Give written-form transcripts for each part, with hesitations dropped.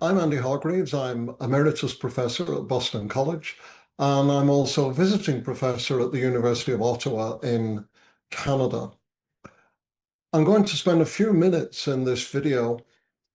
I'm Andy Hargreaves. I'm emeritus professor at Boston College, and I'm also a visiting professor at the University of Ottawa in Canada. I'm going to spend a few minutes in this video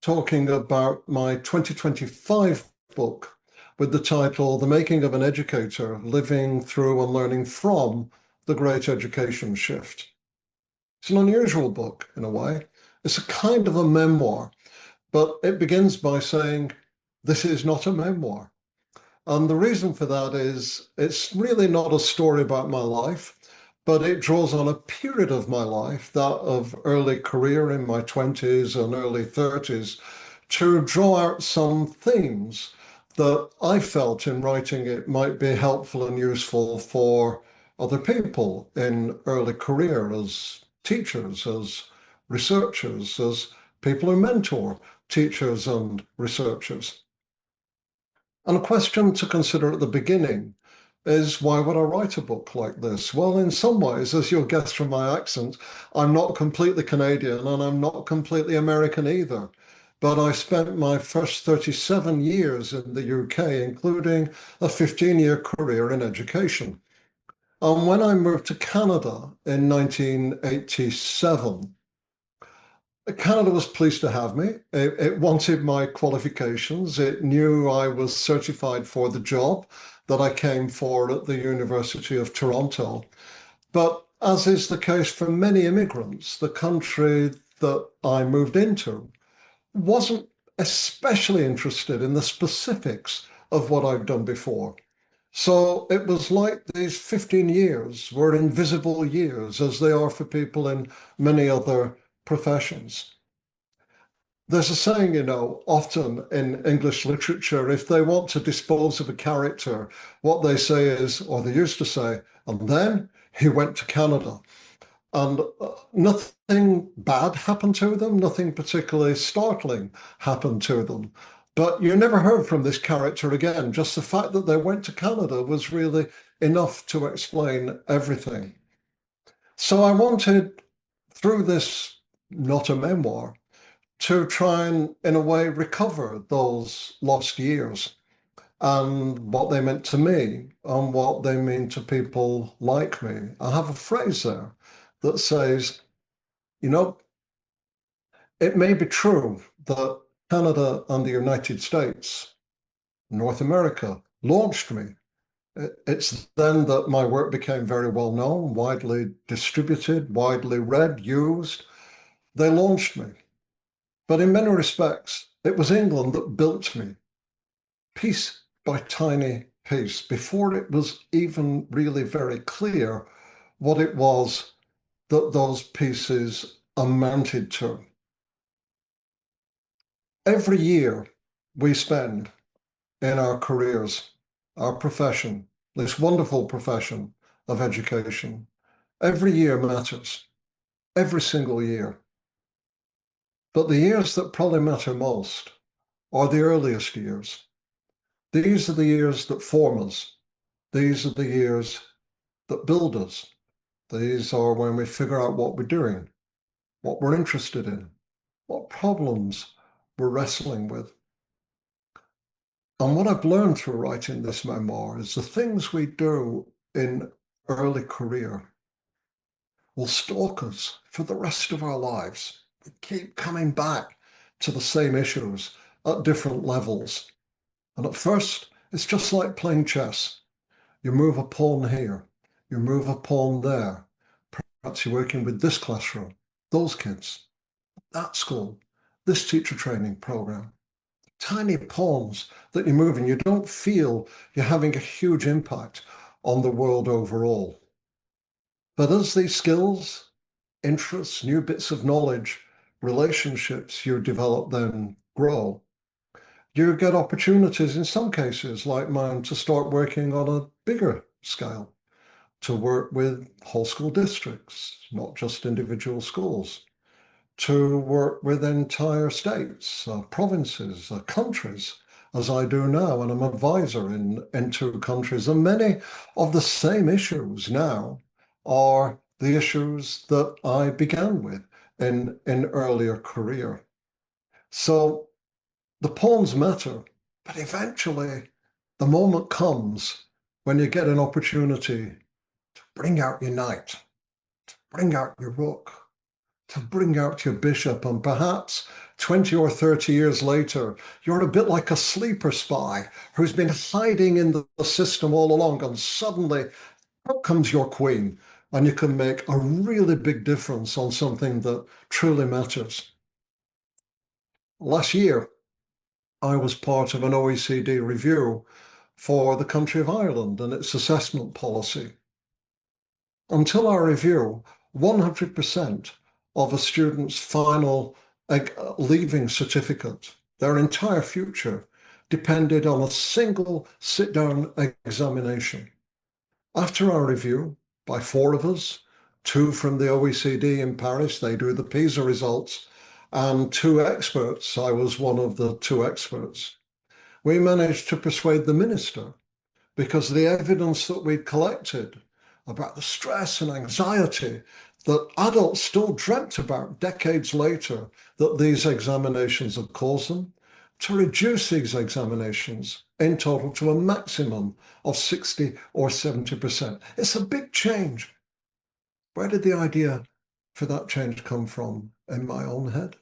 talking about my 2025 book with the title, The Making of an Educator, Living Through and Learning from the Great Education Shift. It's an unusual book in a way. It's a kind of a memoir, but it begins by saying, this is not a memoir. And the reason for that is it's really not a story about my life, but it draws on a period of my life, that of early career in my 20s and early 30s, to draw out some themes that I felt in writing it might be helpful and useful for other people in early career as teachers, as researchers, as people who mentor teachers and researchers. And a question to consider at the beginning is, why would I write a book like this? Well, in some ways, as you'll guess from my accent, I'm not completely Canadian and I'm not completely American either. But I spent my first 37 years in the UK, including a 15-year career in education. And when I moved to Canada in 1987, Canada was pleased to have me. It wanted my qualifications. It knew I was certified for the job that I came for at the University of Toronto. But as is the case for many immigrants, the country that I moved into wasn't especially interested in the specifics of what I've done before. So it was like these 15 years were invisible years, as they are for people in many other professions. There's a saying, often in English literature, if they want to dispose of a character, what they say is, or they used to say, and then he went to Canada. And nothing bad happened to them, nothing particularly startling happened to them. But you never heard from this character again. Just the fact that they went to Canada was really enough to explain everything. So I wanted, through this, not a memoir, to try and, in a way, recover those lost years and what they meant to me and what they mean to people like me. I have a phrase there that says, it may be true that Canada and the United States, North America, launched me. It's then that my work became very well known, widely distributed, widely read, used. They launched me. But in many respects, it was England that built me, piece by tiny piece, before it was even really very clear what it was that those pieces amounted to. Every year we spend in our careers, our profession, this wonderful profession of education, every year matters, every single year. But the years that probably matter most are the earliest years. These are the years that form us. These are the years that build us. These are when we figure out what we're doing, what we're interested in, what problems we're wrestling with. And what I've learned through writing this memoir is the things we do in early career will stalk us for the rest of our lives. We keep coming back to the same issues at different levels. And at first, it's just like playing chess. You move a pawn here, you move a pawn there. Perhaps you're working with this classroom, those kids, that school, this teacher training program. Tiny pawns that you move and you don't feel you're having a huge impact on the world overall. But as these skills, interests, new bits of knowledge, relationships you develop then grow, you get opportunities in some cases like mine to start working on a bigger scale, to work with whole school districts, not just individual schools, to work with entire states, provinces, countries, as I do now, and I'm an advisor in two countries. And many of the same issues now are the issues that I began with in earlier career. So the pawns matter, but eventually the moment comes when you get an opportunity to bring out your knight, to bring out your rook, to bring out your bishop, and perhaps 20 or 30 years later, you're a bit like a sleeper spy who's been hiding in the system all along, and suddenly out comes your queen, and you can make a really big difference on something that truly matters. Last year, I was part of an OECD review for the country of Ireland and its assessment policy. Until our review, 100% of a student's final leaving certificate, their entire future, depended on a single sit-down examination. After our review, by 4 of us, 2 from the OECD in Paris, they do the PISA results, and 2 experts, I was one of the 2 experts, we managed to persuade the minister, because the evidence that we'd collected about the stress and anxiety that adults still dreamt about decades later that these examinations had caused them, to reduce these examinations in total to a maximum of 60 or 70%. It's a big change. Where did the idea for that change come from in my own head?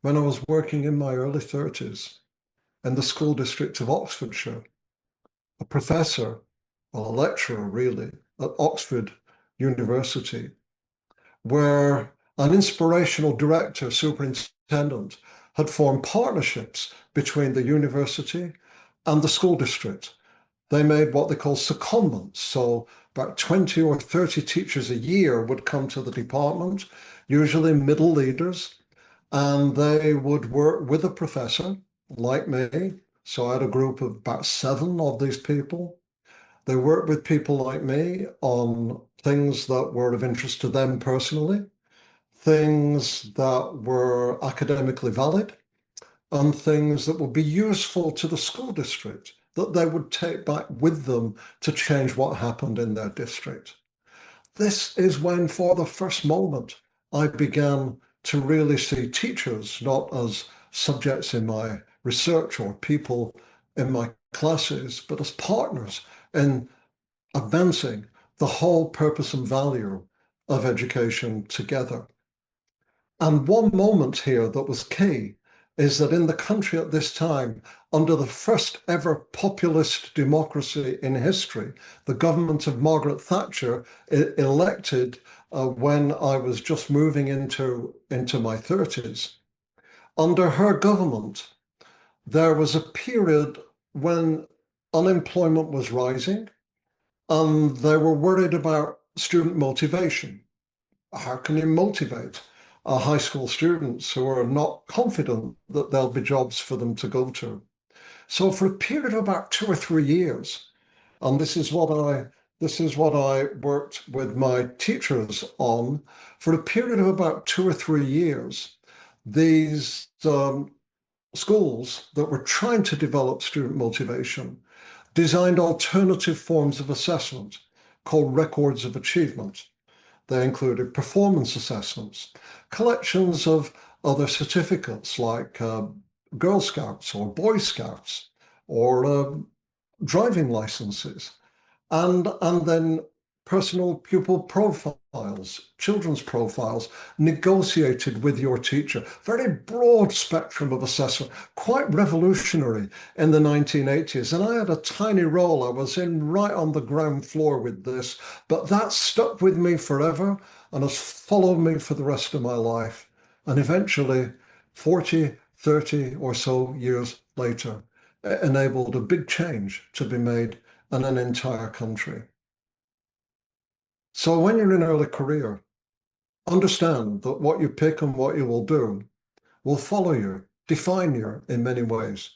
When I was working in my early 30s in the school district of Oxfordshire, a professor, well, a lecturer really, at Oxford University, where an inspirational director, superintendent, had formed partnerships between the university and the school district. They made what they call secondments. So about 20 or 30 teachers a year would come to the department, usually middle leaders, and they would work with a professor like me. So I had a group of about 7 of these people. They worked with people like me on things that were of interest to them personally, things that were academically valid, and things that would be useful to the school district that they would take back with them to change what happened in their district. This is when, for the first moment, I began to really see teachers not as subjects in my research or people in my classes, but as partners in advancing the whole purpose and value of education together. And one moment here that was key is that in the country at this time, under the first ever populist democracy in history, the government of Margaret Thatcher elected when I was just moving into my 30s. Under her government, there was a period when unemployment was rising and they were worried about student motivation. How can you motivate high school students who are not confident that there'll be jobs for them to go to? So for a period of about 2 or 3 years, and this is what I worked with my teachers on, for a period of about 2 or 3 years, these schools that were trying to develop student motivation designed alternative forms of assessment called records of achievement. They included performance assessments, collections of other certificates like Girl Scouts or Boy Scouts or driving licenses, and then personal pupil profiles, children's profiles, negotiated with your teacher. Very broad spectrum of assessment, quite revolutionary in the 1980s. And I had a tiny role. I was in right on the ground floor with this, but that stuck with me forever and has followed me for the rest of my life. And eventually, 40, 30 or so years later, it enabled a big change to be made in an entire country. So when you're in an early career, understand that what you pick and what you will do will follow you, define you in many ways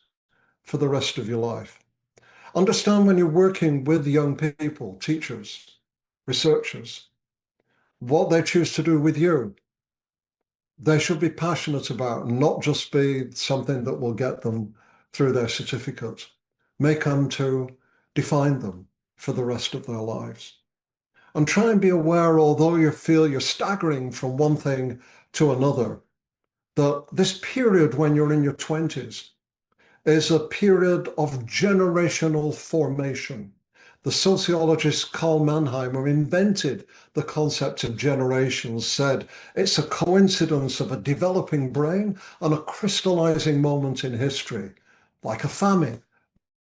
for the rest of your life. Understand when you're working with young people, teachers, researchers, what they choose to do with you. They should be passionate about, not just be something that will get them through their certificate. Make them to define them for the rest of their lives. And try and be aware, although you feel you're staggering from one thing to another, that this period when you're in your 20s is a period of generational formation. The sociologist Karl Mannheimer invented the concept of generations, said it's a coincidence of a developing brain and a crystallizing moment in history, like a famine,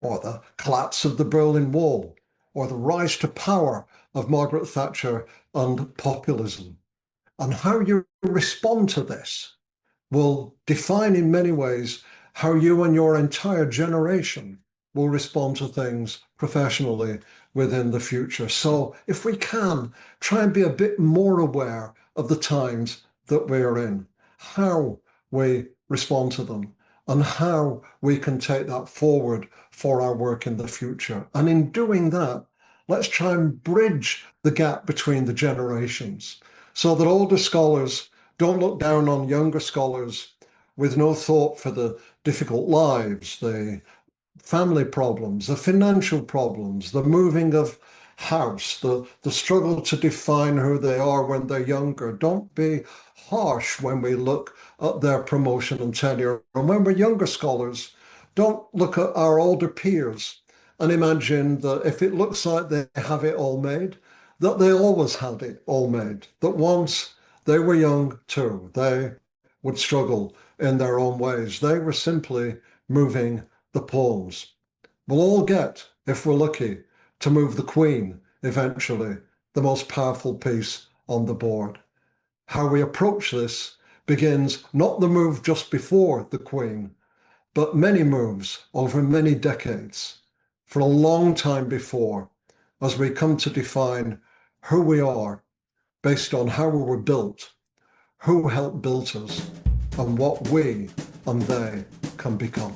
or the collapse of the Berlin Wall, or the rise to power of Margaret Thatcher and populism. And how you respond to this will define in many ways how you and your entire generation will respond to things professionally within the future. So if we can, try and be a bit more aware of the times that we're in, how we respond to them, and how we can take that forward for our work in the future. And in doing that, let's try and bridge the gap between the generations so that older scholars don't look down on younger scholars with no thought for the difficult lives, the family problems, the financial problems, the moving of house, the struggle to define who they are when they're younger. Don't be harsh when we look at their promotion and tenure. And when we're younger scholars, don't look at our older peers and imagine that if it looks like they have it all made, that they always had it all made, that once they were young too, they would struggle in their own ways. They were simply moving the pawns. We'll all get, if we're lucky, to move the Queen eventually, the most powerful piece on the board. How we approach this begins not the move just before the Queen, but many moves over many decades, for a long time before, as we come to define who we are based on how we were built, who helped build us, and what we and they can become.